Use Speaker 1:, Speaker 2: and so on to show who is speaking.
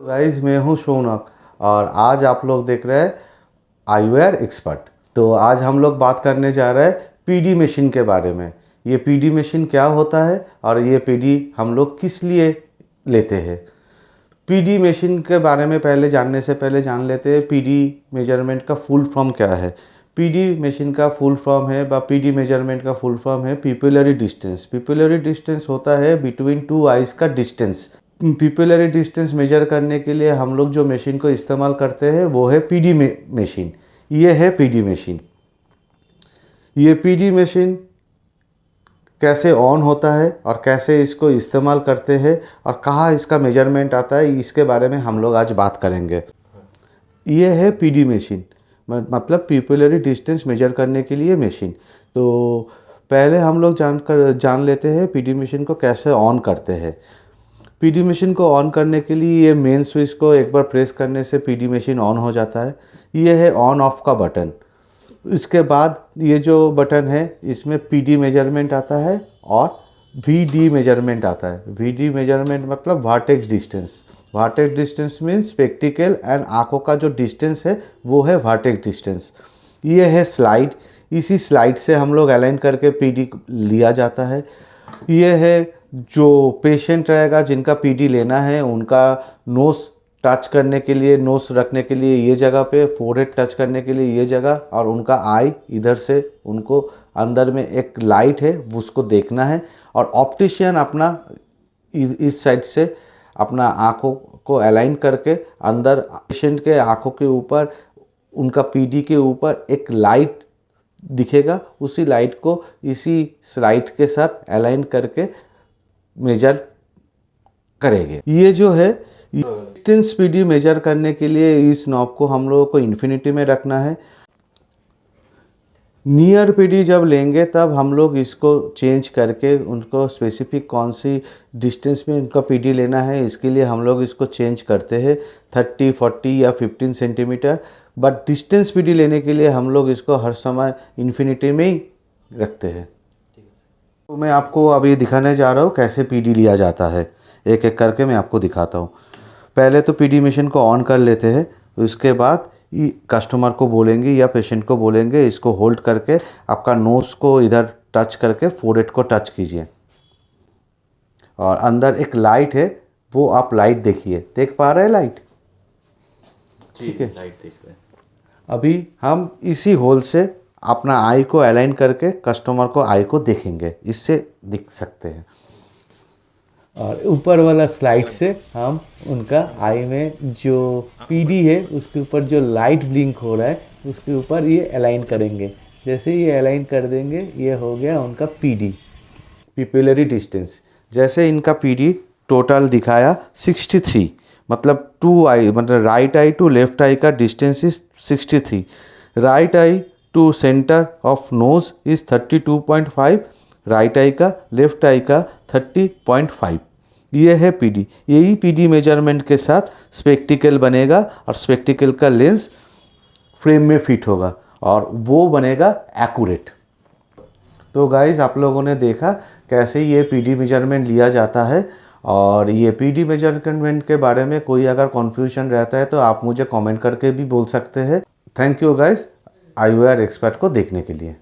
Speaker 1: Guys, मैं हूँ शौनक और आज आप लोग देख रहे हैं आईवेयर एक्सपर्ट। तो आज हम लोग बात करने जा रहे हैं पीडी मशीन के बारे में। ये पीडी मशीन क्या होता है और ये पीडी हम लोग किस लिए लेते हैं। पीडी मशीन के बारे में पहले जानने से पहले जान लेते हैं पीडी मेजरमेंट का फुल फॉर्म क्या है। पीडी मशीन का फुल फॉर्म है पीडी मेजरमेंट का फुल फॉर्म है पिपुलरी डिस्टेंस। पिपुलरी डिस्टेंस होता है बिटवीन टू आइज का डिस्टेंस। पिपुलरी डिस्टेंस मेजर करने के लिए हम लोग जो मशीन को इस्तेमाल करते हैं वो है पीडी मशीन। ये है पीडी मशीन। ये पीडी मशीन कैसे ऑन होता है और कैसे इसको इस्तेमाल करते हैं और कहाँ इसका मेजरमेंट आता है, इसके बारे में हम लोग आज बात करेंगे। ये है पीडी मशीन, मतलब पिपुलरी डिस्टेंस मेजर करने के लिए मशीन। तो पहले हम लोग जान लेते हैं पीडी मशीन को कैसे ऑन करते हैं। पीडी मशीन को ऑन करने के लिए ये मेन स्विच को एक बार प्रेस करने से पीडी मशीन ऑन हो जाता है। ये है ऑन ऑफ का बटन। इसके बाद ये जो बटन है इसमें पीडी मेजरमेंट आता है और वीडी मेजरमेंट आता है। वीडी मेजरमेंट मतलब vertex distance. Vertex distance means spectacled and आंखों का जो डिस्टेंस है वो है वर्टेक्स डिस्टेंस। ये है स्लाइड। इसी स्लाइड से हम लोग अलाइन करके पीडी लिया जाता है। ये है जो पेशेंट रहेगा जिनका पीडी लेना है उनका नोज़ टच करने के लिए, नोज़ रखने के लिए ये जगह पे, फोरहेड टच करने के लिए ये जगह, और उनका आई इधर से उनको अंदर में एक लाइट है उसको देखना है। और ऑप्टिशियन अपना इस साइड से अपना आँखों को अलाइन करके अंदर पेशेंट के आँखों के ऊपर, उनका पीडी के ऊपर एक लाइट दिखेगा। उसी लाइट को इसी स्लाइड के साथ अलाइन करके मेजर करेंगे। ये जो है डिस्टेंस पीडी मेजर करने के लिए इस नॉब को हम लोगों को इन्फिनिटी में रखना है। नियर पीडी जब लेंगे तब हम लोग इसको चेंज करके उनको स्पेसिफिक कौन सी डिस्टेंस में उनका पीडी लेना है इसके लिए हम लोग इसको चेंज करते हैं 30, 40 या 15 सेंटीमीटर। बट डिस्टेंस पीडी लेने के लिए हम लोग इसको हर समय इन्फिनिटी में ही रखते हैं। तो मैं आपको अभी दिखाने जा रहा हूँ कैसे पीडी लिया जाता है। एक एक करके मैं आपको दिखाता हूँ। पहले तो पीडी मशीन को ऑन कर लेते हैं। उसके बाद कस्टमर को बोलेंगे या पेशेंट को बोलेंगे इसको होल्ड करके आपका नोज़ को इधर टच करके फोरहेड को टच कीजिए। और अंदर एक लाइट है वो आप लाइट देखिए। देख पा रहे हैं लाइट? ठीक है, लाइट देख रहे हैं। अभी हम इसी होल से अपना आई को अलाइन करके कस्टमर को आई को देखेंगे, इससे दिख सकते हैं। और ऊपर वाला स्लाइड से हम उनका आई में जो पीडी है उसके ऊपर जो लाइट ब्लिंक हो रहा है उसके ऊपर ये अलाइन करेंगे। जैसे ये अलाइन कर देंगे ये हो गया उनका पीडी, पिपुलरी डिस्टेंस। जैसे इनका पीडी टोटल दिखाया 63, मतलब टू आई, मतलब right eye to left eye का distance is 63। Right eye to centre of nose is 32.5, right eye का, लेफ्ट आई का 30.5। ये है पीडी। यही पीडी मेजरमेंट के साथ स्पेक्टिकल बनेगा और स्पेक्टिकल का लेंस फ्रेम में फिट होगा और वो बनेगा एक्यूरेट। तो गाइस, आप लोगों ने देखा कैसे ये पीडी मेजरमेंट लिया जाता है। और ये पीडी मेजरमेंट के बारे में कोई अगर कन्फ्यूजन रहता है तो आप मुझे कमेंट करके भी बोल सकते हैं। Thank you guys eyewear expert को देखने के लिए।